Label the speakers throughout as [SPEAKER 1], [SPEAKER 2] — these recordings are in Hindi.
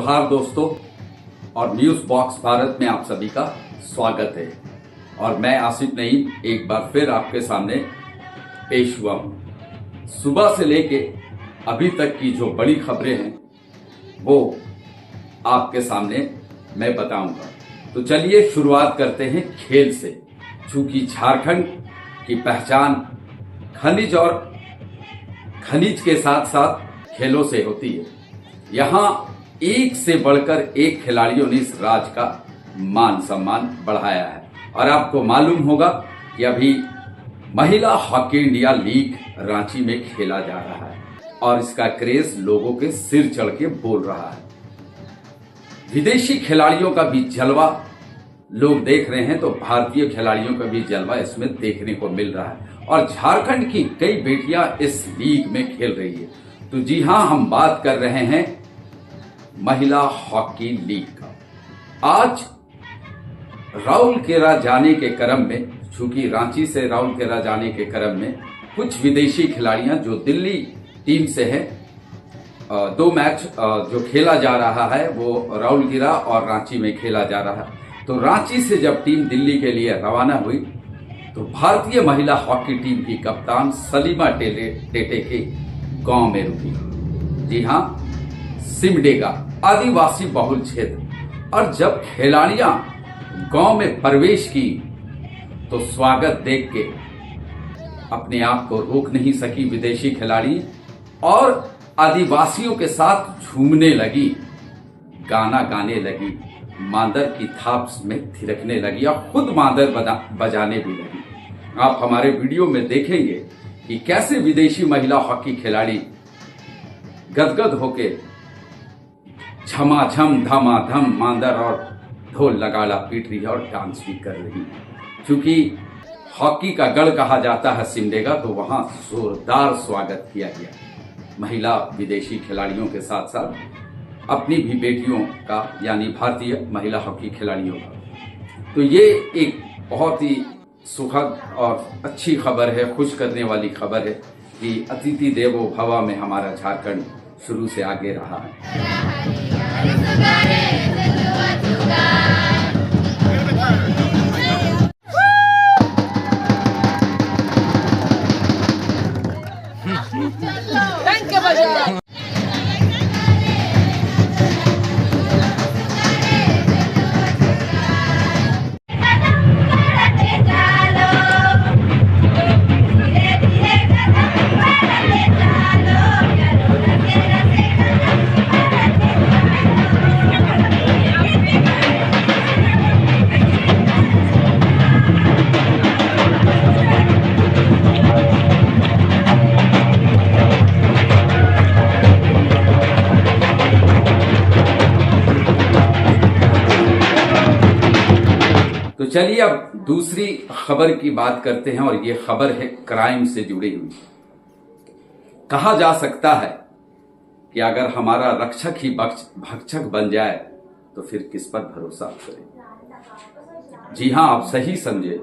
[SPEAKER 1] जोहार दोस्तों, और न्यूज बॉक्स भारत में आप सभी का स्वागत है। और मैं आसिफ नईम एक बार फिर आपके सामने पेश हुआ हूं। सुबह से लेके अभी तक की जो बड़ी खबरें हैं वो आपके सामने मैं बताऊंगा। तो चलिए शुरुआत करते हैं खेल से। चूंकि झारखंड की पहचान खनिज के साथ साथ खेलों से होती है, यहाँ एक से बढ़कर एक खिलाड़ियों ने इस राज्य का मान सम्मान बढ़ाया है। और आपको मालूम होगा कि अभी महिला हॉकी इंडिया लीग रांची में खेला जा रहा है और इसका क्रेज लोगों के सिर चढ़ के बोल रहा है। विदेशी खिलाड़ियों का भी जलवा लोग देख रहे हैं, तो भारतीय खिलाड़ियों का भी जलवा इसमें देखने को मिल रहा है। और झारखंड की कई बेटियां इस लीग में खेल रही है। तो जी हां, हम बात कर रहे हैं महिला हॉकी लीग का। आज राउरकेला जाने के क्रम में, चूंकि रांची से राउरकेला जाने के क्रम में कुछ विदेशी खिलाड़ियां जो दिल्ली टीम से हैं, दो मैच जो खेला जा रहा है वो राउरकेला और रांची में खेला जा रहा है। तो रांची से जब टीम दिल्ली के लिए रवाना हुई तो भारतीय महिला हॉकी टीम की कप्तान सलीमा टेटे के गांव में रुकी। जी हां, सिमडेगा आदिवासी बहुल क्षेत्र। और जब खिलाड़ियां गांव में प्रवेश की तो स्वागत देख के अपने आप को रोक नहीं सकी विदेशी खिलाड़ी और आदिवासियों के साथ झूमने लगी, गाना गाने लगी, मांदर की थाप में थिरकने लगी और खुद मांदर बजाने भी लगी। आप हमारे वीडियो में देखेंगे कि कैसे विदेशी महिला हॉकी खिलाड़ी गदगद होके झमाझम धमाधम मांदर और ढोल नगाड़ा पीट रही है और डांस भी कर रही है। क्योंकि हॉकी का गढ़ कहा जाता है सिमडेगा, तो वहां जोरदार स्वागत किया गया महिला विदेशी खिलाड़ियों के साथ साथ अपनी भी बेटियों का, यानी भारतीय महिला हॉकी खिलाड़ियों का। तो ये एक बहुत ही सुखद और अच्छी खबर है, खुश करने वाली खबर है कि अतिथि देवो भव में हमारा झारखंड शुरू से आगे रहा है। तो चलिए अब दूसरी खबर की बात करते हैं, और ये खबर है क्राइम से जुड़ी हुई। कहा जा सकता है कि अगर हमारा रक्षक ही भक्षक बन जाए तो फिर किस पर भरोसा करें। जी हां, आप सही समझे।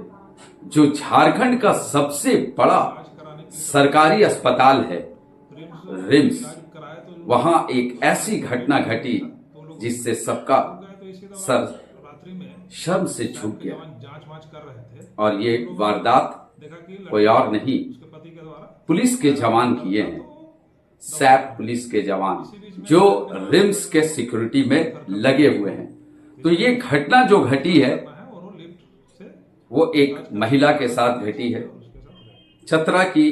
[SPEAKER 1] जो झारखंड का सबसे बड़ा सरकारी अस्पताल है रिम्स, वहां एक ऐसी घटना घटी जिससे सबका सर शर्म से झुक गया। और ये वारदात कोई और नहीं, पुलिस के जवान किए हैं। सैप पुलिस के जवान जो रिम्स के सिक्योरिटी में लगे हुए हैं। तो ये घटना जो घटी है वो एक महिला के साथ घटी है। चतरा की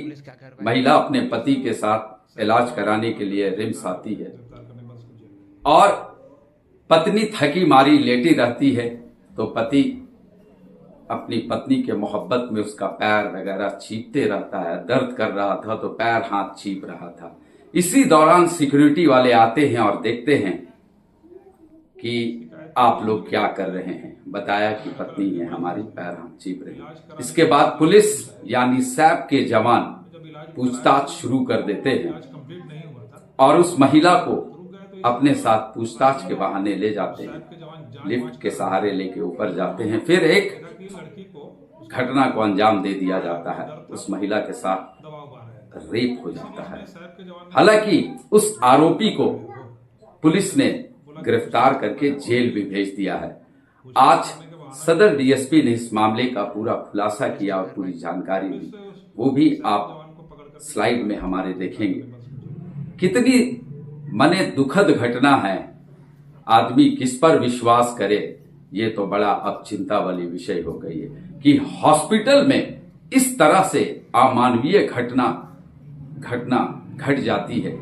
[SPEAKER 1] महिला अपने पति के साथ इलाज कराने के लिए रिम्स आती है और पत्नी थकी मारी लेटी रहती है, तो पति अपनी पत्नी के मोहब्बत में उसका पैर वगैरह छीपते रहता है। दर्द कर रहा था तो पैर हाथ छीप रहा था। इसी दौरान सिक्योरिटी वाले आते हैं और देखते हैं कि आप लोग क्या कर रहे हैं। बताया कि पत्नी है हमारी, पैर हाथ छीप रही। इसके बाद पुलिस यानी सैप के जवान पूछताछ शुरू कर देते हैं और उस महिला को अपने साथ पूछताछ के बहाने ले जाते हैं, लिफ्ट के सहारे लेके ऊपर जाते हैं। फिर एक घटना को अंजाम दे दिया जाता है, उस महिला के साथ रेप हो जाता है। हालांकि उस आरोपी को पुलिस ने गिरफ्तार करके जेल भी भेज दिया है। आज सदर डीएसपी ने इस मामले का पूरा खुलासा किया और पूरी जानकारी दी, वो भी आप स्लाइड में हमारे देखेंगे। कितनी मने दुखद घटना है, आदमी किस पर विश्वास करे, ये तो बड़ा अब चिंता वाली विषय हो गई है कि हॉस्पिटल में इस तरह से अमानवीय घटना घट जाती है।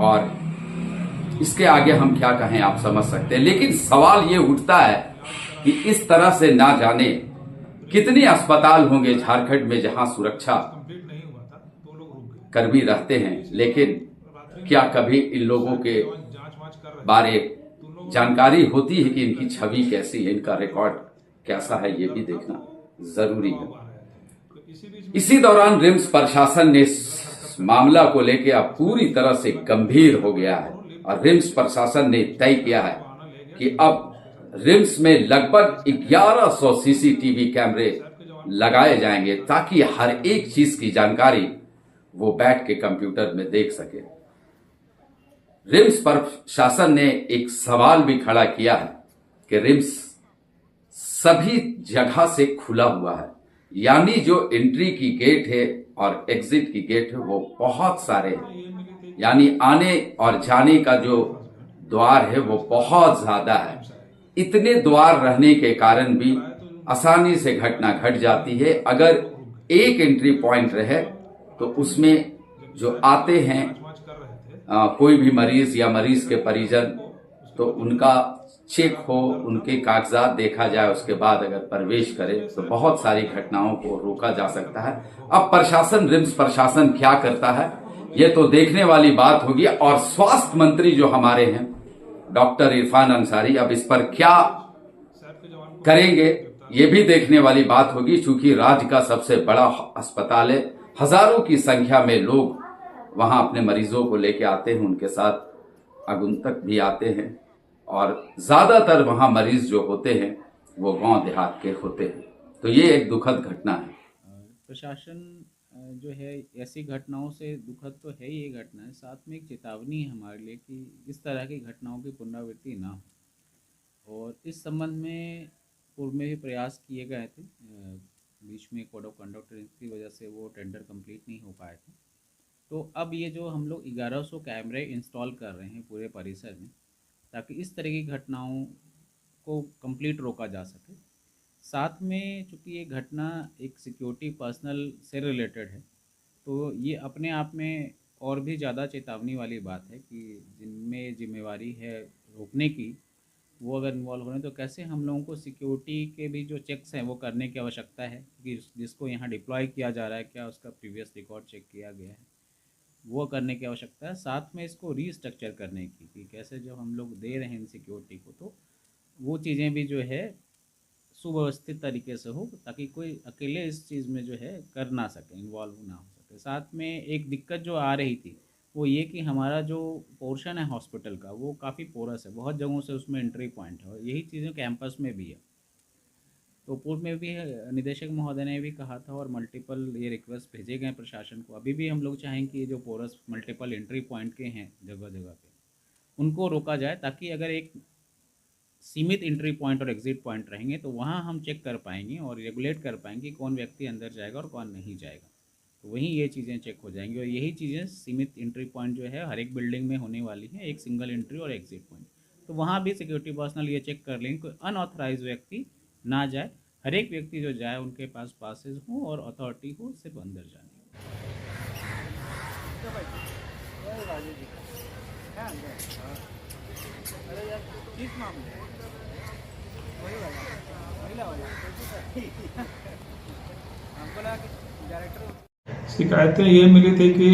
[SPEAKER 1] और इसके आगे हम क्या कहें आप समझ सकते हैं। लेकिन सवाल ये उठता है कि इस तरह से ना जाने कितने अस्पताल होंगे झारखंड में जहां सुरक्षा कर्मी रहते हैं, लेकिन क्या कभी इन लोगों के बारे जानकारी होती है कि इनकी छवि कैसी है, इनका रिकॉर्ड कैसा है, ये भी देखना जरूरी है। इसी दौरान रिम्स प्रशासन ने इस मामला को लेकर अब पूरी तरह से गंभीर हो गया है और रिम्स प्रशासन ने तय किया है कि अब रिम्स में लगभग 1100 सीसीटीवी कैमरे लगाए जाएंगे ताकि हर एक चीज की जानकारी वो बैठ के कंप्यूटर में देख सके। रिम्स प्रशासन ने एक सवाल भी खड़ा किया है कि रिम्स सभी जगह से खुला हुआ है, यानी जो एंट्री की गेट है और एग्जिट की गेट है वो बहुत सारे हैं, यानी आने और जाने का जो द्वार है वो बहुत ज्यादा है। इतने द्वार रहने के कारण भी आसानी से घटना घट जाती है। अगर एक एंट्री पॉइंट रहे तो उसमें जो आते हैं कोई भी मरीज या मरीज के परिजन, तो उनका चेक हो, उनके कागजात देखा जाए, उसके बाद अगर प्रवेश करे तो बहुत सारी घटनाओं को रोका जा सकता है। अब प्रशासन, रिम्स प्रशासन क्या करता है ये तो देखने वाली बात होगी। और स्वास्थ्य मंत्री जो हमारे हैं डॉक्टर इरफान अंसारी अब इस पर क्या करेंगे ये भी देखने वाली बात होगी, क्योंकि राज्य का सबसे बड़ा अस्पताल है। हजारों की संख्या में लोग वहां अपने मरीजों को लेके आते हैं, उनके साथ आगंतुक भी आते हैं और ज्यादातर वहां मरीज जो होते हैं वो गांव देहात के होते हैं। तो ये एक दुखद घटना है।
[SPEAKER 2] प्रशासन जो है ऐसी घटनाओं से दुखद तो है ये घटना है, साथ में एक चेतावनी है हमारे लिए कि इस तरह की घटनाओं की पुनरावृत्ति ना हो। और इस संबंध में पूर्व में भी प्रयास किए गए थे, बीच में कोड ऑफ कंडक्ट की वजह से वो टेंडर कंप्लीट नहीं हो पाए थे। तो अब ये जो हम लोग 1100 कैमरे इंस्टॉल कर रहे हैं पूरे परिसर में, ताकि इस तरह की घटनाओं को कंप्लीट रोका जा सके। साथ में चूँकि ये घटना एक सिक्योरिटी पर्सनल से रिलेटेड है, तो ये अपने आप में और भी ज़्यादा चेतावनी वाली बात है कि जिनमें जिम्मेवारी है रोकने की, वो अगर इन्वॉल्व हो रहे हैं तो कैसे हम लोगों को सिक्योरिटी के भी जो चेक्स हैं वो करने की आवश्यकता है कि जिसको यहाँ डिप्लॉय किया जा रहा है क्या उसका प्रीवियस रिकॉर्ड चेक किया गया है, वो करने की आवश्यकता है। साथ में इसको रीस्ट्रक्चर करने की कि कैसे जब हम लोग दे रहे हैं सिक्योरिटी को तो वो चीज़ें भी जो है सुव्यवस्थित तरीके से हो, ताकि कोई अकेले इस चीज़ में जो है कर ना सके, इन्वॉल्व ना हो सके। साथ में एक दिक्कत जो आ रही थी वो ये कि हमारा जो पोर्शन है हॉस्पिटल का वो काफ़ी पोरस है, बहुत जगहों से उसमें एंट्री पॉइंट है और यही चीज़ें कैंपस में भी है। तो पूर्व में भी निदेशक महोदय ने भी कहा था और मल्टीपल ये रिक्वेस्ट भेजे गए प्रशासन को। अभी भी हम लोग चाहें कि ये जो पोरस मल्टीपल एंट्री पॉइंट के हैं जगह जगह पे उनको रोका जाए, ताकि अगर एक सीमित एंट्री पॉइंट और एग्जिट पॉइंट रहेंगे तो वहाँ हम चेक कर पाएंगे और रेगुलेट कर पाएंगे कौन व्यक्ति अंदर जाएगा और कौन नहीं जाएगा। तो वहीं ये चीज़ें चेक हो जाएंगी और यही चीज़ें सीमित एंट्री पॉइंट जो है हर एक बिल्डिंग में होने वाली है, एक सिंगल एंट्री और एग्जिट पॉइंट। तो वहाँ भी सिक्योरिटी पर्सनल ये चेक कर लेंगे कोई अनऑथराइज व्यक्ति ना जाए, हर एक व्यक्ति जो जाए उनके पास पासेज हो और अथॉरिटी हो सिर्फ अंदर जाने।
[SPEAKER 3] शिकायतें ये मिली थी कि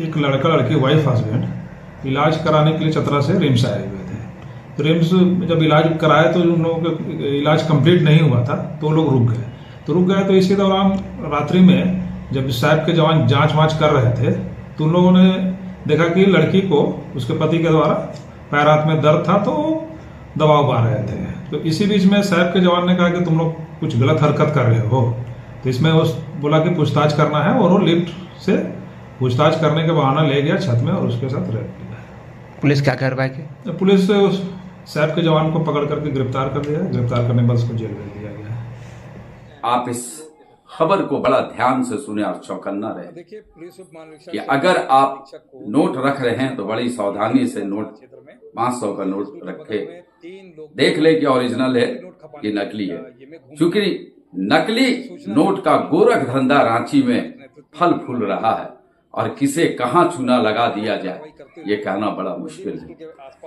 [SPEAKER 3] एक लड़का लड़की वाइफ हस्बैंड इलाज कराने के लिए चतरा से रिम्स आए हुए थे। तो रिम्स जब इलाज कराया तो उन लोगों का इलाज कंप्लीट नहीं हुआ था, तो लोग रुक गए। तो इसी दौरान रात्रि में जब साहब के जवान जांच वाँच कर रहे थे तो उन लोगों ने देखा कि लड़की को उसके पति के द्वारा पैर हाथ में दर्द था तो दबाव पा रहे थे। तो इसी बीच में साहब के जवान ने कहा कि तुम लोग कुछ गलत हरकत कर रहे हो। तो इसमें उस बोला कि पूछताछ करना है और वो लिफ्ट से पूछताछ करने के बहाना ले गया छत में और उसके साथ रेप किया।
[SPEAKER 4] पुलिस क्या कार्रवाई की?
[SPEAKER 3] पुलिस से उस सैप के जवान को पकड़ करके गिरफ्तार कर दिया। गिरफ्तार करने के बाद उसको जेल भेज दिया गया है।
[SPEAKER 1] आप इस खबर को बड़ा ध्यान से सुने और चौकन्ना रहे कि अगर आप नोट रख रहे हैं तो बड़ी सावधानी से नोट 500 का नोट रखे, देख ले कि ओरिजिनल है कि नकली है। क्योंकि नकली नोट का गोरख धंधा रांची में फल फूल रहा है और किसे कहां चूना लगा दिया जाए ये कहना बड़ा मुश्किल है।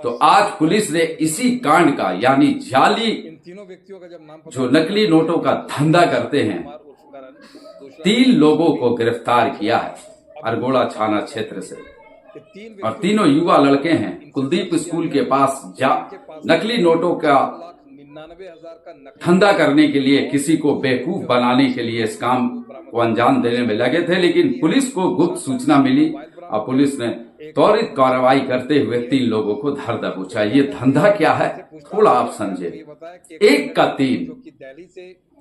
[SPEAKER 1] तो आज पुलिस ने इसी कांड का यानी जाली जो नकली नोटों का धंधा करते हैं 3 लोगों को गिरफ्तार किया है अरगोड़ा थाना क्षेत्र से। और तीनों युवा लड़के हैं। कुलदीप स्कूल के पास नकली नोटों का धंधा करने के लिए, किसी को बेवकूफ बनाने के लिए इस काम को अंजाम देने में लगे थे। लेकिन पुलिस को गुप्त सूचना मिली और पुलिस ने त्वरित कार्रवाई करते हुए 3 लोगों को धर दबोचा। ये धंधा क्या है थोड़ा आप समझे। 1 का 3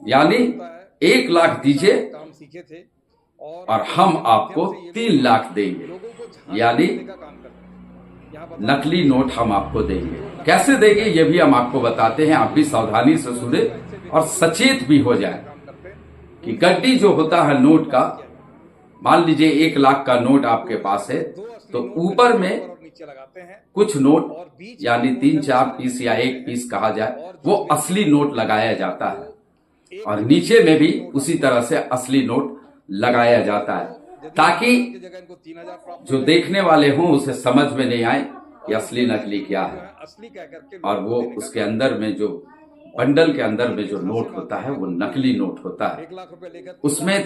[SPEAKER 1] यानी 1 लाख दीजिए और हम आपको 3 लाख देंगे, यानी नकली नोट हम आपको देंगे। कैसे देंगे ये भी हम आपको बताते हैं। आप भी सावधानी से सुने और सचेत भी हो जाए कि गड्डी जो होता है नोट का, मान लीजिए 1 लाख का नोट आपके पास है तो ऊपर में कुछ नोट यानी 3-4 पीस या 1 पीस कहा जाए वो असली नोट लगाया जाता है और नीचे में भी उसी तरह से असली नोट लगाया जाता है ताकि जो देखने वाले हों उसे समझ में नहीं आए कि असली नकली क्या है। और वो उसके अंदर में जो बंडल के अंदर में जो नोट होता है वो नकली नोट होता है। उसमें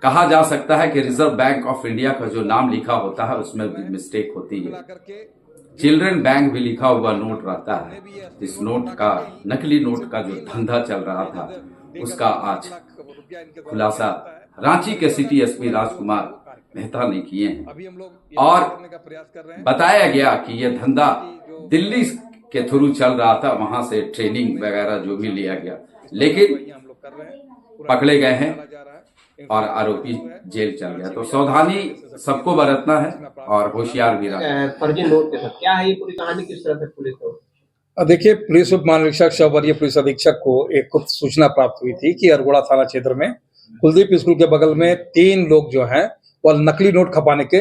[SPEAKER 1] कहा जा सकता है कि रिजर्व बैंक ऑफ इंडिया का जो नाम लिखा होता है उसमें भी मिस्टेक होती है। चिल्ड्रन बैंक भी लिखा हुआ नोट रहता है। इस नोट का, नकली नोट का जो धंधा चल रहा था उसका आज खुलासा रांची के सिटी एसपी राजकुमार मेहता ने किए हैं और बताया गया कि यह धंधा दिल्ली के थ्रू चल रहा था। वहां से ट्रेनिंग वगैरह जो भी लिया गया, लेकिन पकड़े गए हैं और आरोपी जेल चल गया। तो सावधानी सबको बरतना है और होशियार भी रहना।
[SPEAKER 4] फर्जी नोट के साथ क्या है ये पूरी कहानी, किस तरह से पुलिस को?
[SPEAKER 5] देखिए, पुलिस उप महानिरीक्षक शवरीय पुलिस अधीक्षक को एक गुप्त सूचना प्राप्त हुई थी कि अरगोड़ा थाना क्षेत्र में कुलदीप स्कूल के बगल में 3 लोग जो हैं वह नकली नोट खपाने के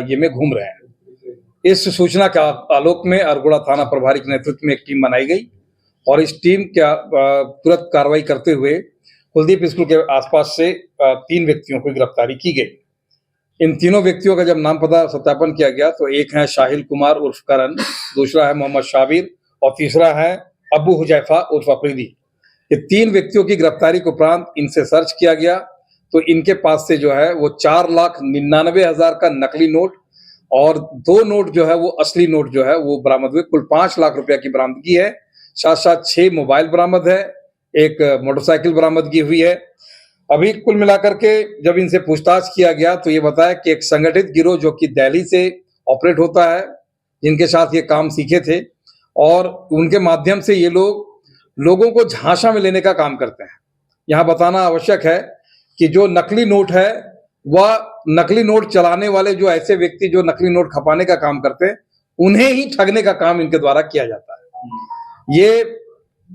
[SPEAKER 5] ये में घूम रहे हैं। इस सूचना के आलोक में अरगोड़ा थाना प्रभारी के नेतृत्व में एक टीम बनाई गई और इस टीम का तुरंत कार्रवाई करते हुए कुलदीप स्कूल के आसपास से 3 व्यक्तियों की गिरफ्तारी की गई। इन तीनों व्यक्तियों का जब नाम पता सत्यापन किया गया तो एक है शाहिल कुमार उर्फ करण, दूसरा है मोहम्मद शाबिर और तीसरा है अबू हुजैफा उर्फ अफरीदी। ये 3 व्यक्तियों की गिरफ्तारी के उपरांत इनसे सर्च किया गया तो इनके पास से जो है वो 4,99,000 का नकली नोट और 2 नोट जो है वो असली नोट जो है वो बरामद हुए। कुल 5 लाख रुपया की बरामदगी है। साथ साथ 6 मोबाइल बरामद है, एक मोटरसाइकिल बरामदगी हुई है। अभी कुल मिलाकर के जब इनसे पूछताछ किया गया तो ये बताया कि एक संगठित गिरोह जो कि दिल्ली से ऑपरेट होता है, जिनके साथ ये काम सीखे थे और उनके माध्यम से ये लोगों को झांसा में लेने का काम करते हैं। यहाँ बताना आवश्यक है कि जो नकली नोट है वह नकली नोट चलाने वाले जो ऐसे व्यक्ति जो नकली नोट खपाने का काम करते हैं उन्हें ही ठगने का काम इनके द्वारा किया जाता है। ये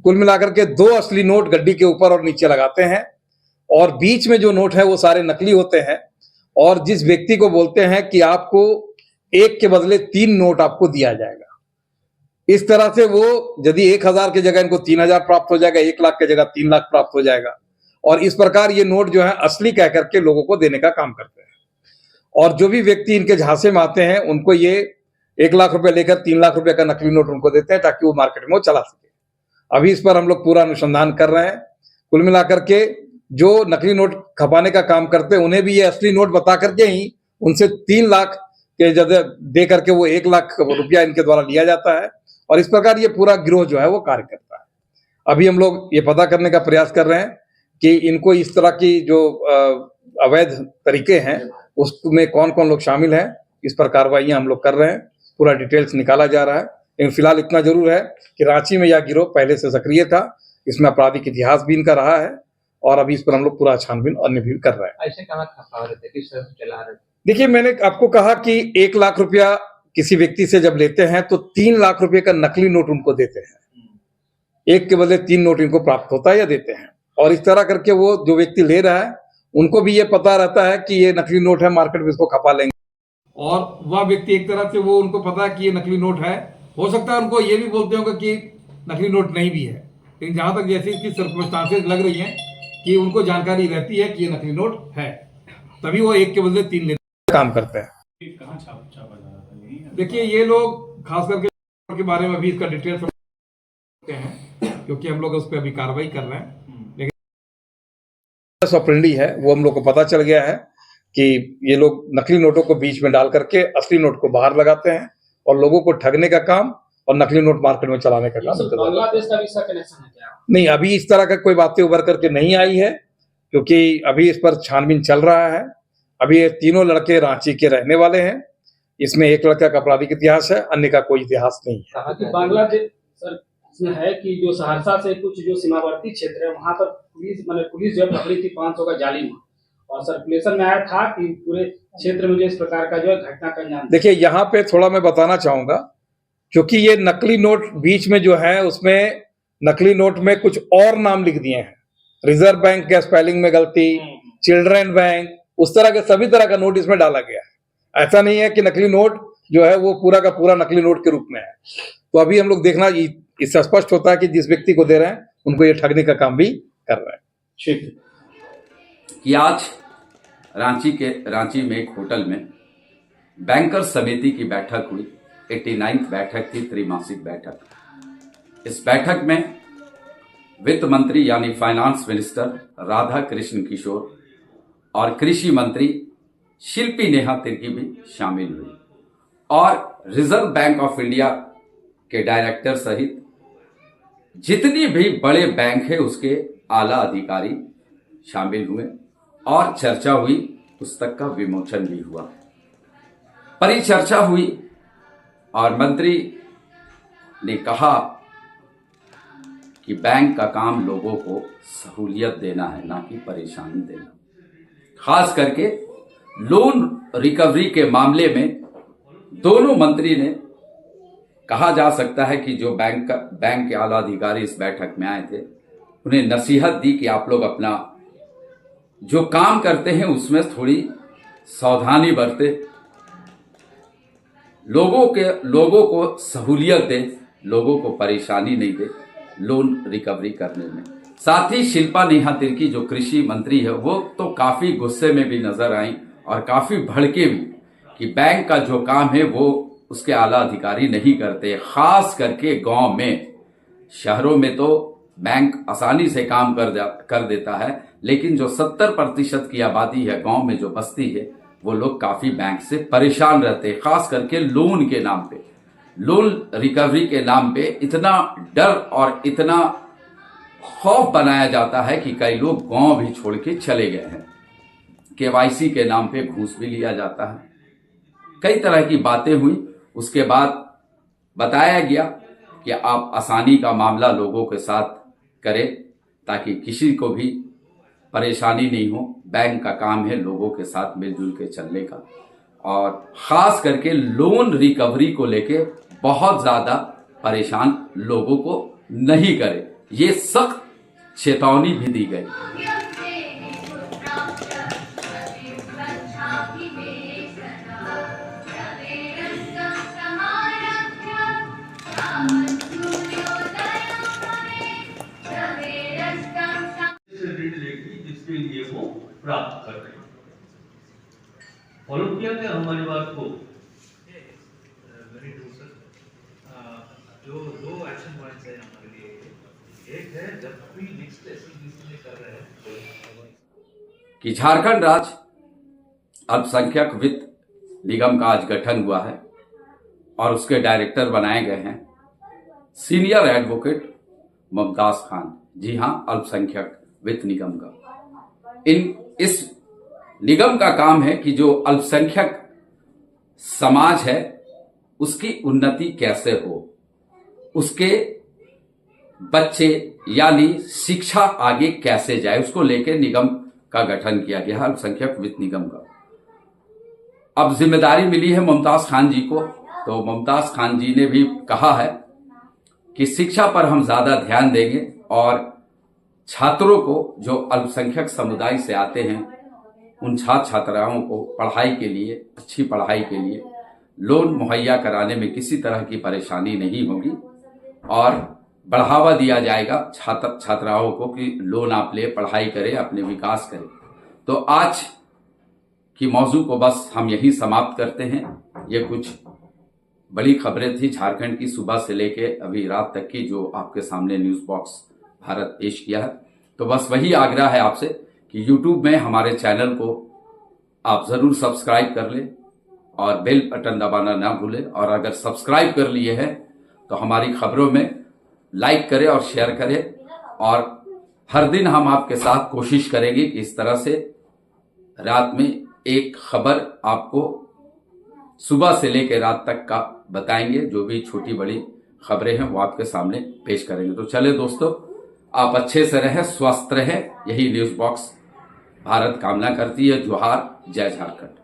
[SPEAKER 5] कुल मिलाकर के 2 असली नोट गड्डी के ऊपर और नीचे लगाते हैं और बीच में जो नोट है वो सारे नकली होते हैं और जिस व्यक्ति को बोलते हैं कि आपको 1 के बदले 3 नोट आपको दिया जाएगा। इस तरह से वो यदि 1,000 की जगह इनको 3,000 प्राप्त हो जाएगा, 1 लाख की जगह 3 लाख प्राप्त हो जाएगा और इस प्रकार ये नोट जो है असली कह करके लोगों को देने का काम करते हैं। और जो भी व्यक्ति इनके झांसे में आते हैं उनको ये 1 लाख रुपए लेकर 3 लाख रुपए का नकली नोट उनको देते हैं ताकि वो मार्केट में वो चला सके। अभी इस पर हम लोग पूरा अनुसंधान कर रहे हैं। कुल मिलाकर के जो नकली नोट खपाने का काम करते हैं उन्हें भी ये असली नोट बता करके ही उनसे 3 लाख के जगह दे करके वो 1 लाख रुपया इनके द्वारा लिया जाता है और इस प्रकार ये पूरा गिरोह जो है वो कार्य करता है। अभी हम लोग ये पता करने का प्रयास कर रहे हैं कि इनको इस तरह की जो अवैध तरीके हैं उसमें कौन कौन लोग शामिल हैं, इस पर कार्रवाइयां हम लोग कर रहे हैं। पूरा डिटेल्स निकाला जा रहा है। लेकिन फिलहाल इतना जरूर है कि रांची में यह गिरोह पहले से सक्रिय था, इसमें आपराधिक इतिहास भी इनका रहा है और अभी इस पर हम लोग पूरा छानबीन अन्य भी कर रहे हैं।
[SPEAKER 4] ऐसे कहाँ खपा रहे थे, किस तरह से चला रहे थे?
[SPEAKER 5] देखिए, मैंने आपको कहा कि 1 लाख रुपया किसी व्यक्ति से जब लेते हैं तो 3 लाख रुपए का नकली नोट उनको देते हैं। एक के बदले 3 नोट इनको प्राप्त होता है या देते हैं। और इस तरह करके वो जो व्यक्ति ले रहा है उनको भी ये पता रहता है कि ये नकली नोट है, मार्केट में इसको खपा लेंगे। और वह व्यक्ति एक तरह से वो उनको पता है कि ये नकली नोट है। हो सकता है उनको ये भी बोलते होंगे कि नकली नोट नहीं भी है, लेकिन जहां तक जैसी इसकी सर्कमस्टांसेस लग रही हैं कि उनको जानकारी रहती है कि ये नकली नोट है, तभी वो एक के बदले 3 लेते काम करते हैं। देखिए, ये लोग खास करके के बारे में अभी इसका डिटेल समझते हैं, क्योंकि हम लोग उस पर अभी कार्रवाई कर रहे हैं। लेकिन ऑपरेंडी है वो हम लोग को पता चल गया है कि ये लोग नकली नोटों को बीच में डाल करके असली नोट को बाहर लगाते हैं और लोगों को ठगने का काम और नकली नोट मार्केट में चलाने का काम।
[SPEAKER 4] बांग्लादेश का भी इसका कनेक्शन है क्या?
[SPEAKER 5] नहीं, अभी इस तरह का कोई बातें उभर करके नहीं आई है, क्योंकि अभी इस पर छानबीन चल रहा है। अभी ये तीनों लड़के रांची के रहने वाले हैं। इसमें एक लड़का का आपराधिक इतिहास है, अन्य का कोई इतिहास नहीं है।
[SPEAKER 4] कहा कि बांग्लादेश सर इसमें है कि जो सहरसा से कुछ जो सीमावर्ती क्षेत्र है वहां पर पुलिस जो पकड़ी थी 500 का जाली में, और सर्कुलेशन में आया था कि पूरे क्षेत्र में जो इस प्रकार का जो है घटना का अंजाम।
[SPEAKER 5] देखिए, यहाँ पे थोड़ा मैं बताना चाहूंगा, क्योंकि ये नकली नोट बीच में जो है उसमें नकली नोट में कुछ और नाम लिख दिए हैं। रिजर्व बैंक के स्पेलिंग में गलती, चिल्ड्रन बैंक, उस तरह के सभी तरह का नोट इसमें डाला गया है। ऐसा नहीं है कि नकली नोट जो है वो पूरा का पूरा नकली नोट के रूप में है। तो अभी हम लोग देखना, इससे स्पष्ट होता है कि जिस व्यक्ति को दे रहे हैं उनको ये ठगने का काम भी कर रहे हैं।
[SPEAKER 1] ठीक कि आज रांची में एक होटल में बैंकर समिति की बैठक हुई। 89वीं बैठक थी, त्रैमासिक बैठक। इस बैठक में वित्त मंत्री यानी फाइनेंस मिनिस्टर राधा कृष्ण किशोर और कृषि मंत्री शिल्पी नेहा तिर्की भी शामिल हुई, और रिजर्व बैंक ऑफ इंडिया के डायरेक्टर सहित जितनी भी बड़े बैंक है उसके आला अधिकारी शामिल हुए और चर्चा हुई। पुस्तक का विमोचन भी हुआ, परिचर्चा हुई और मंत्री ने कहा कि बैंक का काम लोगों को सहूलियत देना है, ना कि परेशानी देना। खास करके लोन रिकवरी के मामले में दोनों मंत्री ने कहा जा सकता है कि जो बैंक के आला अधिकारी इस बैठक में आए थे उन्हें नसीहत दी कि आप लोग अपना जो काम करते हैं उसमें थोड़ी सावधानी बरते, लोगों को सहूलियत दे, लोगों को परेशानी नहीं दे लोन रिकवरी करने में। साथ ही शिल्पा नेहा तिर्की जो कृषि मंत्री है वो तो काफी गुस्से में भी नजर आई और काफी भड़के भी कि बैंक का जो काम है वो उसके आला अधिकारी नहीं करते। खास करके गांव में, शहरों में तो बैंक आसानी से काम कर देता है, लेकिन जो 70% की आबादी है गांव में जो बस्ती है वो लोग काफी बैंक से परेशान रहते हैं। खास करके लोन के नाम पे, लोन रिकवरी के नाम पे इतना डर और इतना खौफ बनाया जाता है कि कई लोग गांव भी छोड़ के चले गए हैं। केवाईसी के नाम पे घूस भी लिया जाता है। कई तरह की बातें हुई। उसके बाद बताया गया कि आप आसानी का मामला लोगों के साथ करें ताकि किसी को भी परेशानी नहीं हो। बैंक का काम है लोगों के साथ मिलजुल के चलने का, और खास करके लोन रिकवरी को लेके बहुत ज्यादा परेशान लोगों को नहीं करे, ये सख्त चेतावनी भी दी गई।
[SPEAKER 6] जिसके लिए वो प्राप्त कर रहे हैं। फॉलो किया क्या हमारी बात को?
[SPEAKER 7] जो दो एक्शन पॉइंट्स है हमारे लिए, एक है जब भी नेक्स्ट एसएलबीसी में कर रहे हैं
[SPEAKER 1] कि झारखंड राज्य अल्पसंख्यक वित्त निगम का आज गठन हुआ है और उसके डायरेक्टर बनाए गए हैं सीनियर एडवोकेट मुमताज खान। जी हां, अल्पसंख्यक वित्त निगम का इस निगम का काम है कि जो अल्पसंख्यक समाज है उसकी उन्नति कैसे हो, उसके बच्चे यानी शिक्षा आगे कैसे जाए, उसको लेकर निगम का गठन किया गया है, अल्पसंख्यक वित्त निगम का। अब जिम्मेदारी मिली है मुमताज खान जी को तो मुमताज खान जी ने भी कहा है कि शिक्षा पर हम ज्यादा ध्यान देंगे और छात्रों को जो अल्पसंख्यक समुदाय से आते हैं उन छात्र छात्राओं को पढ़ाई के लिए, अच्छी पढ़ाई के लिए लोन मुहैया कराने में किसी तरह की परेशानी नहीं होगी और बढ़ावा दिया जाएगा छात्र छात्राओं को कि लोन आप ले, पढ़ाई करें, अपने विकास करें। तो आज की मौजू को बस हम यही समाप्त करते हैं। ये कुछ बड़ी खबरें थी झारखंड की सुबह से लेके अभी रात तक की, जो आपके सामने न्यूज बॉक्स भारत पेश किया है। तो बस वही आग्रह है आपसे कि YouTube में हमारे चैनल को आप जरूर सब्सक्राइब कर लें और बेल बटन दबाना ना भूलें, और अगर सब्सक्राइब कर लिए हैं तो हमारी खबरों में लाइक करें और शेयर करें। और हर दिन हम आपके साथ कोशिश करेंगे कि इस तरह से रात में एक खबर आपको सुबह से लेकर रात तक का बताएंगे। जो भी छोटी बड़ी खबरें हैं वो आपके सामने पेश करेंगे। तो चले दोस्तों, आप अच्छे से रहें, स्वस्थ रहें, यही न्यूज बॉक्स भारत कामना करती है। जोहार, जय झारखंड।